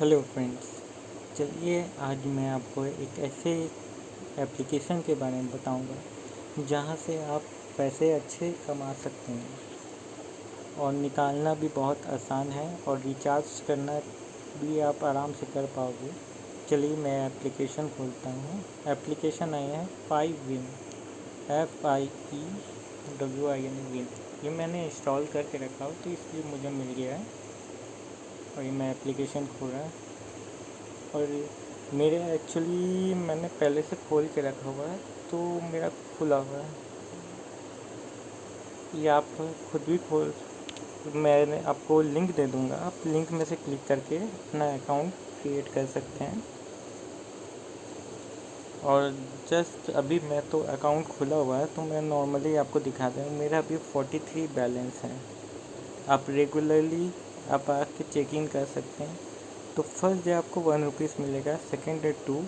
Hello friends. चलिए आज मैं आपको एक ऐसे एप्लीकेशन के बारे में बताऊंगा जहां से आप पैसे अच्छे कमा सकते हैं और निकालना भी बहुत आसान है और रिचार्ज करना भी आप आराम से कर पाओगे। चलिए मैं एप्लीकेशन खोलता हूँ। एप्लीकेशन आई है 5win, FIEWIN विन। ये मैंने इंस्टॉल करके रखा हो तो इसलिए मुझे मिल गया है और ये मैं एप्लीकेशन खोल रहा है। और मेरे एक्चुअली मैंने पहले से खोल के रखा हुआ है तो मेरा खुला हुआ है। ये आप खुद भी खोल, मैंने आपको लिंक दे दूँगा, आप लिंक में से क्लिक करके अपना अकाउंट क्रिएट कर सकते हैं। और जस्ट अभी मैं तो अकाउंट खुला हुआ है तो मैं नॉर्मली आपको दिखा दूँ। मेरा अभी 43 बैलेंस है। आप रेगुलरली आप आके चेक इन कर सकते हैं। तो फर्स्ट डे आपको 1 रुपीज़ मिलेगा, सेकेंड डे 2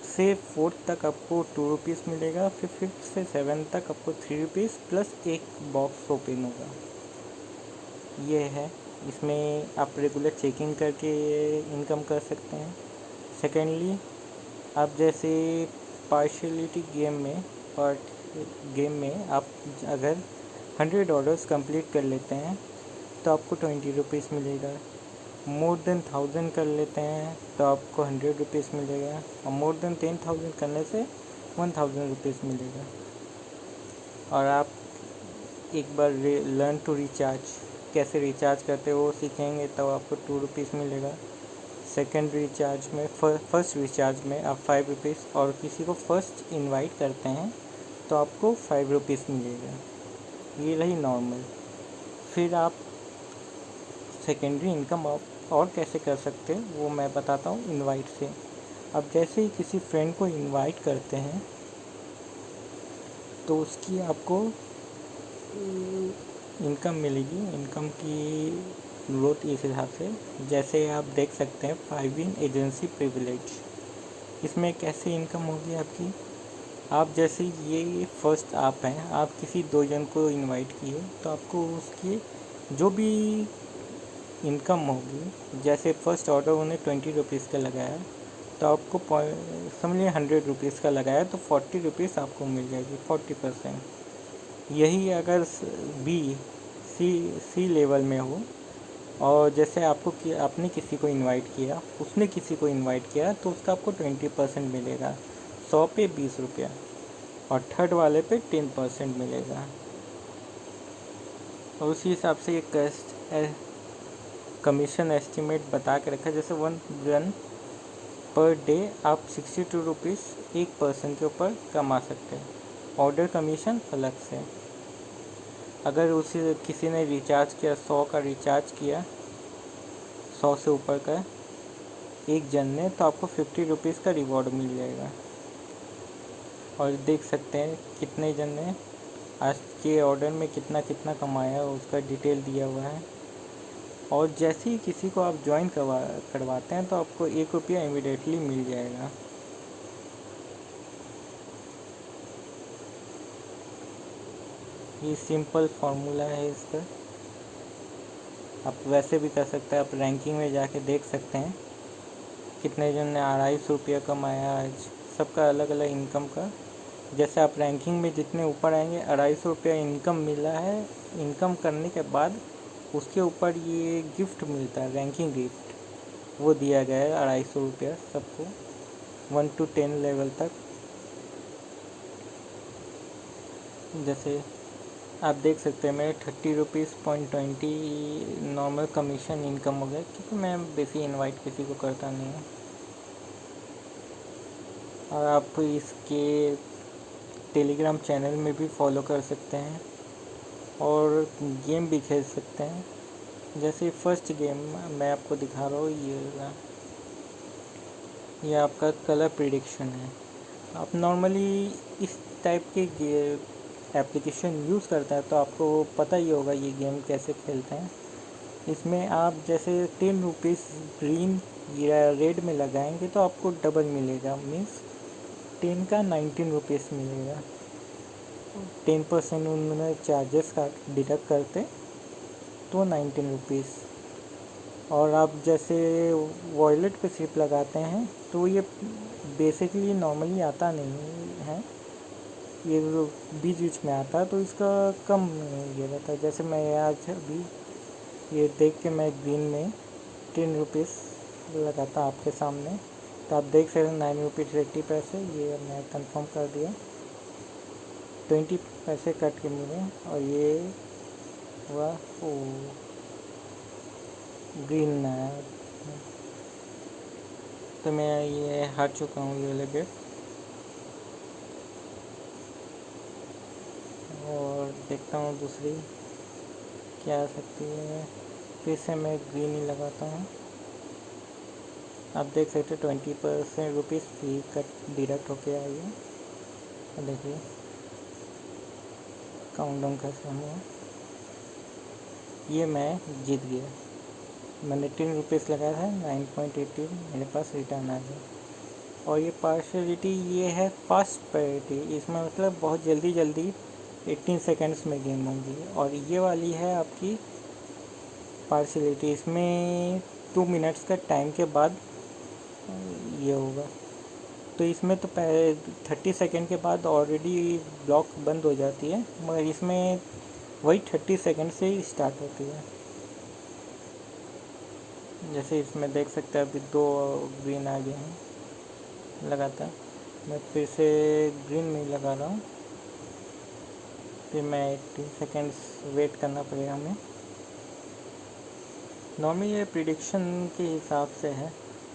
से 4 तक आपको 2 रुपीज़ मिलेगा, फिर 5 से 7 तक आपको 3 रुपीज़ प्लस एक बॉक्स ओपन होगा। ये है, इसमें आप रेगुलर चेकिंग करके इनकम कर सकते हैं। सेकेंडली आप जैसे पार्शियलिटी गेम में आप अगर 100 ऑर्डर्स कंप्लीट कर लेते हैं तो आपको 20 रुपीज़ मिलेगा। मोर देन 1000 कर लेते हैं तो आपको 100 रुपीज़ मिलेगा और मोर देन 10,000 करने से 1000 रुपीज़ मिलेगा। और आप एक बार लर्न टू रिचार्ज, कैसे रिचार्ज करते हो वो सीखेंगे तब आपको 2 रुपीज़ मिलेगा। सेकेंड रिचार्ज में फर्स्ट रिचार्ज में आप 5 रुपीज़ और किसी को फर्स्ट इनवाइट करते हैं तो आपको 5 रुपीज़ मिलेगा। ये रही नॉर्मल। फिर आप सेकेंडरी इनकम आप और कैसे कर सकते हैं वो मैं बताता हूँ इनवाइट से। अब जैसे ही किसी फ्रेंड को इनवाइट करते हैं तो उसकी आपको इनकम मिलेगी। इनकम की ग्रोथ इस हिसाब से, जैसे आप देख सकते हैं 5win एजेंसी प्रिविलेज, इसमें कैसे इनकम होगी आपकी। आप जैसे ये फर्स्ट आप हैं, आप किसी 2 जन को इनवाइट किए तो आपको उसकी जो भी इनकम होगी, जैसे फर्स्ट ऑर्डर उन्हें 20 रुपीज़ का लगाया तो आपको समझिए 100 रुपीज़ का लगाया तो 40 रुपीज़ आपको मिल जाएगी, 40%। यही अगर बी सी लेवल में हो और जैसे आपने किसी को इनवाइट किया, उसने किसी को इनवाइट किया तो उसका आपको 20% मिलेगा, 100 पे 20 रुपया, और थर्ड वाले पे 10% मिलेगा। और उसी हिसाब से ये कमीशन एस्टिमेट बता के रखा है। जैसे 1 रन पर डे आप 62 रुपीज़ एक पर्सन के ऊपर कमा सकते हैं। ऑर्डर कमीशन अलग से। अगर उसी किसी ने रिचार्ज किया, 100 का रिचार्ज किया, 100 से ऊपर का एक जन ने, तो आपको 50 रुपीज़ का रिवॉर्ड मिल जाएगा। और देख सकते हैं कितने जन ने आज के ऑर्डर में कितना कितना कमाया, उसका डिटेल दिया हुआ है। और जैसे ही किसी को आप ज्वाइन करवाते हैं तो आपको 1 रुपया इमीडिएटली मिल जाएगा। ये सिंपल फार्मूला है इसका। आप वैसे भी कर सकते हैं, आप रैंकिंग में जाके देख सकते हैं कितने जन ने 250 रुपया कमाया आज, सबका अलग अलग इनकम का। जैसे आप रैंकिंग में जितने ऊपर आएंगे, 250 रुपया इनकम मिला है, इनकम करने के बाद उसके ऊपर ये गिफ्ट मिलता है, रैंकिंग गिफ्ट, वो दिया गया है 250 रुपया सबको, 1 to 10 लेवल तक। जैसे आप देख सकते हैं मेरे 30 रुपीज़ .20 नॉर्मल कमीशन इनकम हो गया, क्योंकि मैं बेसिक इनवाइट किसी को करता नहीं हूँ। और आप इसके टेलीग्राम चैनल में भी फॉलो कर सकते हैं और गेम भी खेल सकते हैं। जैसे फर्स्ट गेम मैं आपको दिखा रहा हूँ, ये आपका कलर प्रिडिक्शन है। आप नॉर्मली इस टाइप के एप्लीकेशन यूज़ करते हैं तो आपको पता ही होगा ये गेम कैसे खेलते हैं। इसमें आप जैसे 10 रुपीज़ ग्रीन या रेड में लगाएंगे तो आपको डबल मिलेगा, मीन्स 10 का 19 रुपीज़ मिलेगा। 10% उन्होंने चार्जेस का डिडक्ट करते तो 19 रुपीज़। और आप जैसे वॉलेट पे सिप लगाते हैं तो ये बेसिकली नॉर्मली आता नहीं है, ये बीच बीच में आता है, तो इसका कम ये रहता है। जैसे मैं आज अभी ये देख के मैं ग्रीन में 10 रुपीज़ लगाता आपके सामने, तो आप देख सकते हैं 9 रुपीज़ 80 पैसे, ये मैं कंफर्म कर दिया। 20 पैसे कट के मिले और ये हुआ ओ ग्रीन है, तो मैं ये हार चुका हूँ ये वाले बेट। और देखता हूँ दूसरी क्या आ सकती है। फिर से मैं ग्रीन ही लगाता हूँ। आप देख सकते 20% रुपीज़ फी कट डिडक्ट होके आई है। देखिए काउंटडाउन कैसे हुआ, ये मैं जीत गया। मैंने 10 रुपीज़ लगाया था, 9.80 मेरे पास रिटर्न आ गया। और ये पार्शलिटी ये है फास्ट प्रायोरिटी, इसमें मतलब बहुत जल्दी जल्दी 18 सेकेंड्स में गेम होगी। और ये वाली है आपकी पार्शलिटी, इसमें 2 मिनट्स का टाइम के बाद ये होगा। तो इसमें तो 30 सेकेंड के बाद ऑलरेडी ब्लॉक बंद हो जाती है, मगर इसमें वही 30 सेकेंड से ही स्टार्ट होती है। जैसे इसमें देख सकते हैं अभी 2 ग्रीन आ गए हैं लगातार। मैं फिर से ग्रीन में ही लगा रहा हूँ, फिर मैं 18 सेकेंड्स वेट करना पड़ेगा हमें। नॉर्मली ये प्रिडिक्शन के हिसाब से है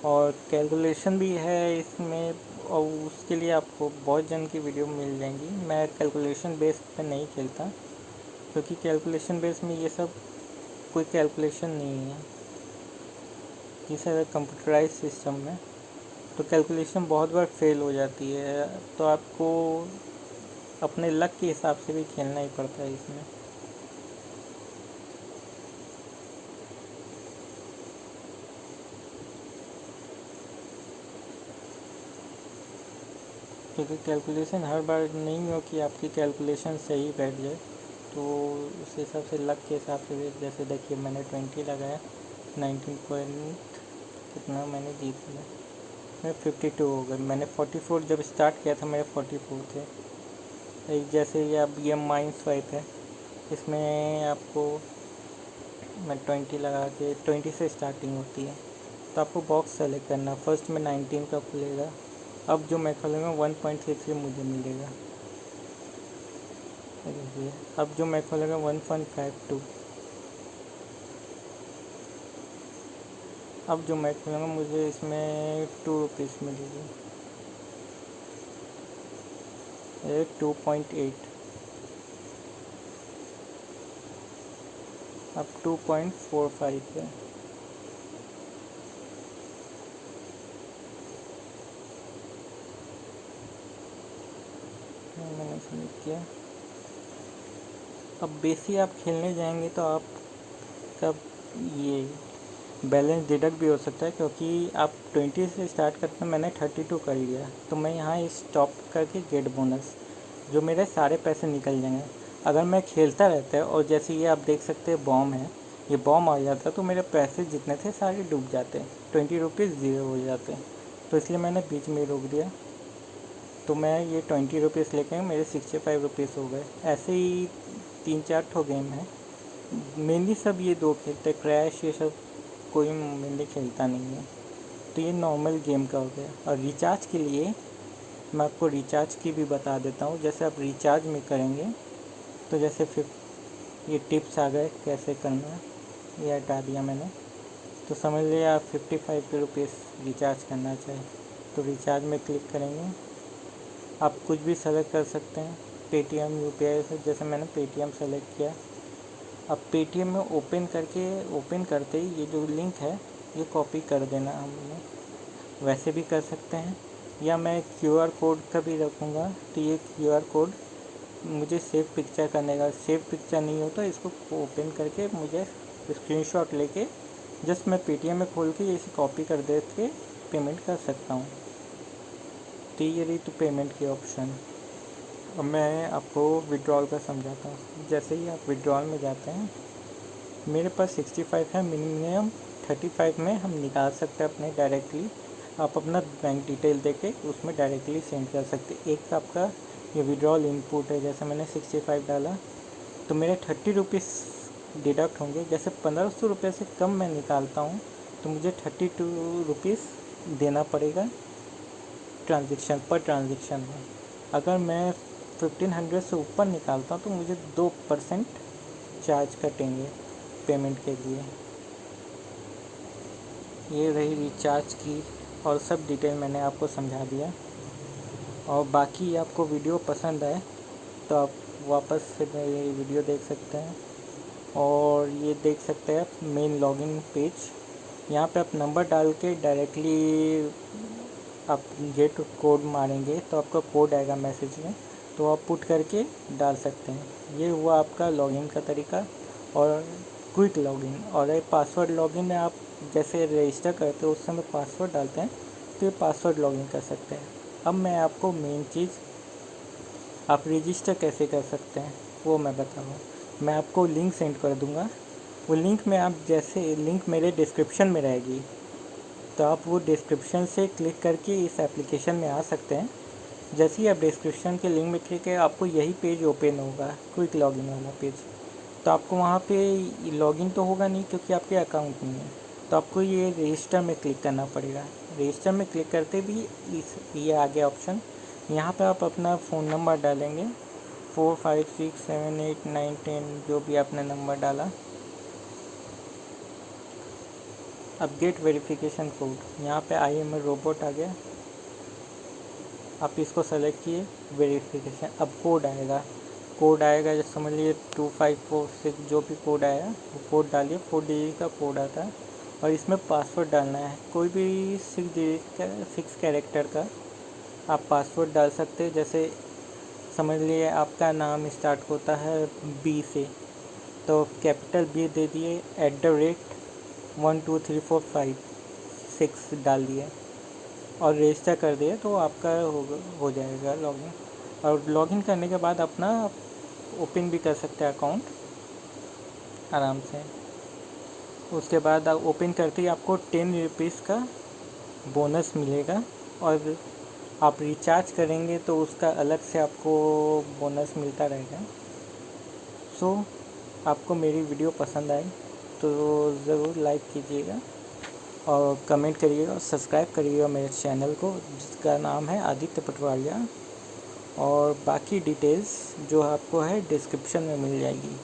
और कैलकुलेशन भी है इसमें, और उसके लिए आपको बहुत जन की वीडियो मिल जाएंगी। मैं कैलकुलेशन बेस पे नहीं खेलता, क्योंकि कैलकुलेशन बेस में ये सब कोई कैलकुलेशन नहीं है, ये सारा कंप्यूटराइज सिस्टम में, तो कैलकुलेशन बहुत बार फेल हो जाती है। तो आपको अपने लक के हिसाब से भी खेलना ही पड़ता है इसमें। क्योंकि कैलकुलेशन हर बार नहीं हो कि आपकी कैलकुलेशन सही बैठ जाए, तो उस हिसाब से लक के हिसाब से भी। जैसे देखिए मैंने 20 लगाया, 19 पॉइंट कितना मैंने जीत लिया, मेरे 52 हो गए। मैंने 44 जब स्टार्ट किया था मेरे 44 थे। एक जैसे ये अब ये माइंड स्वाइप है, इसमें आपको मैं 20 लगा के 20 से स्टार्टिंग होती है, तो आपको बॉक्स सेलेक्ट करना। फर्स्ट में 19 का खुलेगा, अब जो मैं खोलूँगा 1.33 मुझे मिलेगा। देखिए अब जो मैं खोलूँगा 1.52, अब जो मैं खोलूँगा मुझे इसमें 2 रुपीज़ मिलेगी, 2.8, अब 2.45 है। मैंने सेलेक्ट किया। अब बेसी आप खेलने जाएंगे तो आप कब ये बैलेंस डिडक्ट भी हो सकता है, क्योंकि आप 20 से स्टार्ट करते हैं, मैंने 32 कर लिया, तो मैं यहाँ स्टॉप करके गेट बोनस, जो मेरे सारे पैसे निकल जाएंगे। अगर मैं खेलता रहता है और जैसे ये आप देख सकते हैं बॉम्ब है, ये बॉम्ब आ जाता है तो मेरे पैसे जितने थे सारे डूब जाते हैं, 20 रुपीज़ ज़ीरो हो जाते हैं। तो इसलिए मैंने बीच में रोक दिया, तो मैं ये 20 रुपीज़ लेके मेरे 65 रुपीज़ हो गए। ऐसे ही 3-4 ठो गेम है, मेनली सब ये 2 खेलते, क्रैश ये सब कोई मेनली खेलता नहीं है। तो ये नॉर्मल गेम का हो गया। और रिचार्ज के लिए मैं आपको रिचार्ज की भी बता देता हूँ। जैसे आप रिचार्ज में करेंगे तो जैसे फिर ये टिप्स आ गए कैसे करना है, ये हटा दिया मैंने। तो समझ लिए आप 55 रुपीज़ रिचार्ज करना चाहें तो रिचार्ज में क्लिक करेंगे, आप कुछ भी सेलेक्ट कर सकते हैं, पेटीएम यूपीआई से। जैसे मैंने पेटीएम सेलेक्ट किया। अब पेटीएम में ओपन करते ही ये जो लिंक है ये कॉपी कर देना हमने, वैसे भी कर सकते हैं, या मैं क्यूआर कोड का भी रखूँगा। तो ये क्यूआर कोड मुझे सेव पिक्चर करने का, सेव पिक्चर नहीं होता, इसको ओपन करके मुझे स्क्रीनशॉट लेके जस्ट मैं पेटीएम में खोल के इसे कॉपी कर दे के पेमेंट कर सकता हूँ। तो ये रही तो पेमेंट की ऑप्शन। अब मैं आपको विड्रॉल का समझाता हूँ। जैसे ही आप विड्रॉल में जाते हैं, मेरे पास 65 है मिनिमम 35 में हम निकाल सकते हैं अपने डायरेक्टली। आप अपना बैंक डिटेल देके उसमें डायरेक्टली सेंड कर सकते हैं। एक आपका ये विड्रॉल इनपुट है, जैसे मैंने 65 डाला तो मेरे 30 रुपीज़ डिडक्ट होंगे। जैसे 1500 रुपये से कम मैं निकालता हूँ तो मुझे 32 रुपीज़ देना पड़ेगा ट्रांजेक्शन में। अगर मैं 1500 से ऊपर निकालता हूँ तो मुझे 2% चार्ज कटेंगे पेमेंट के लिए। ये रही रिचार्ज की और सब डिटेल मैंने आपको समझा दिया। और बाकी आपको वीडियो पसंद आए तो आप वापस से मेरी वीडियो देख सकते हैं। और ये देख सकते हैं आप मेन लॉगिन पेज, यहाँ पे आप नंबर डाल के डायरेक्टली आप गेट कोड मारेंगे तो आपका कोड आएगा मैसेज में, तो आप पुट करके डाल सकते हैं। ये हुआ आपका लॉगिन का तरीका और क्विक लॉगिन। और ये पासवर्ड लॉगिन है, आप जैसे रजिस्टर करते हो उस समय पासवर्ड डालते हैं तो ये पासवर्ड लॉगिन कर सकते हैं। अब मैं आपको मेन चीज़ आप रजिस्टर कैसे कर सकते हैं वो मैं बता रहा हूँ। मैं आपको लिंक सेंड कर दूँगा, वो लिंक में आप जैसे लिंक मेरे डिस्क्रिप्शन में रहेगी तो आप वो डिस्क्रिप्शन से क्लिक करके इस एप्लीकेशन में आ सकते हैं। जैसे ही आप डिस्क्रिप्शन के लिंक में क्लिक करें आपको यही पेज ओपन होगा, क्विक लॉगिन वाला पेज। तो आपको वहाँ पे लॉगिन तो होगा नहीं क्योंकि आपके अकाउंट नहीं है, तो आपको ये रजिस्टर में क्लिक करना पड़ेगा। रजिस्टर में क्लिक करते भी ये आ गया ऑप्शन, यहाँ पे आप अपना फ़ोन नंबर डालेंगे 4 5 6 7 8 9 10 जो भी आपने नंबर डाला। अब गेट वेरिफिकेशन कोड, यहाँ पे आई एम ए रोबोट आ गया, आप इसको सेलेक्ट किए वेरिफिकेशन। अब कोड आएगा जैसे समझ लीजिए 2546 जो भी कोड आया वो कोड डालिए। 4 डिजिट का कोड आता है और इसमें पासवर्ड डालना है, कोई भी 6 कैरेक्टर का आप पासवर्ड डाल सकते हैं। जैसे समझ लिए आपका नाम स्टार्ट होता है बी से तो कैपिटल बी दे दिए, @1 2 3 4 5 6 डाल दिए और रजिस्टर कर दिए तो आपका हो जाएगा लॉगिन। और लॉगिन करने के बाद अपना ओपन भी कर सकते हैं अकाउंट आराम से। उसके बाद आप ओपन करते ही आपको 10 रुपीज़ का बोनस मिलेगा और आप रिचार्ज करेंगे तो उसका अलग से आपको बोनस मिलता रहेगा। सो आपको मेरी वीडियो पसंद आई तो ज़रूर लाइक कीजिएगा और कमेंट करिएगा और सब्सक्राइब करिएगा मेरे चैनल को जिसका नाम है आदित्य पटवारिया। और बाकी डिटेल्स जो आपको है डिस्क्रिप्शन में मिल जाएगी।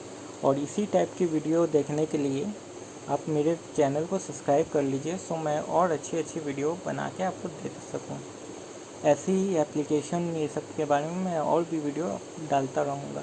और इसी टाइप की वीडियो देखने के लिए आप मेरे चैनल को सब्सक्राइब कर लीजिए सो मैं और अच्छी वीडियो बना के आपको दे सकूँ। ऐसी ही एप्लीकेशन ये सब के बारे में मैं और भी वीडियो डालता रहूँगा।